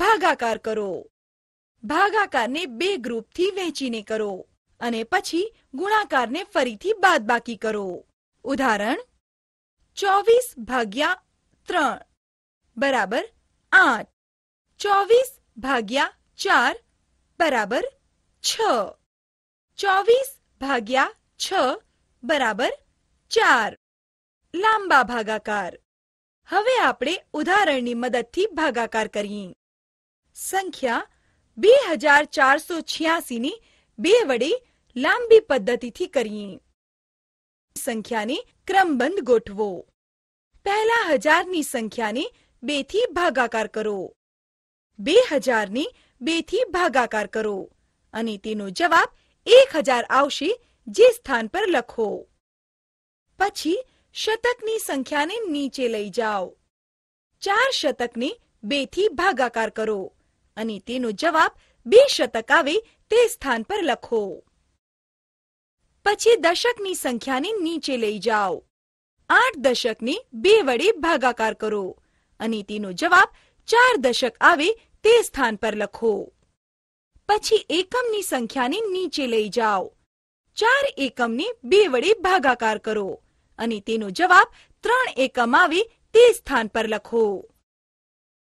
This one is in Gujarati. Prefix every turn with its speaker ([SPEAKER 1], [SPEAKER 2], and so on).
[SPEAKER 1] ભાગાકાર કરો. ભાગાકારને બે ગ્રુપથી વહેંચીને કરો અને પછી ગુણાકારને ફરીથી બાદબાકી કરો. ઉદાહરણ 24 ભાગ્યા 3 બરાબર 8. 24 ભાગ્યા 4 બરાબર 6. 24 ભાગ્યા 6 બરાબર 4. લાંબા ભાગાકાર. હવે આપણે ઉદાહરણની મદદથી ભાગાકાર કરીએ. સંખ્યા 2486 ની 2 વડે લાંબી પદ્ધતિથી કરીએ. સંખ્યાને ક્રમબંધ ગોઠવો. પહેલા 1000ની સંખ્યાને 2 થી ભાગાકાર કરો. 2000 ને 2 થી ભાગાકાર કરો અને તેનો જવાબ 1000 આવશે, જે સ્થાન પર લખો. પછી શતકની સંખ્યાને નીચે લઈ જાઓ. 4 શતકને 2 થી ભાગાકાર કરો અને તેનો જવાબ 2 શતક આવે તે સ્થાન પર લખો. પછી દશકની સંખ્યાને નીચે લઈ જાઓ. 8 દશકને 2 વડે ભાગાકાર કરો અને તેનો જવાબ 4 દશક આવે તે સ્થાન પર લખો. પછી એકમની સંખ્યાને નીચે લઈ જાઓ. 4 એકમને 2 વડે ભાગાકાર કરો અને તેનો જવાબ 3 એકમ આવે તે સ્થાન પર લખો.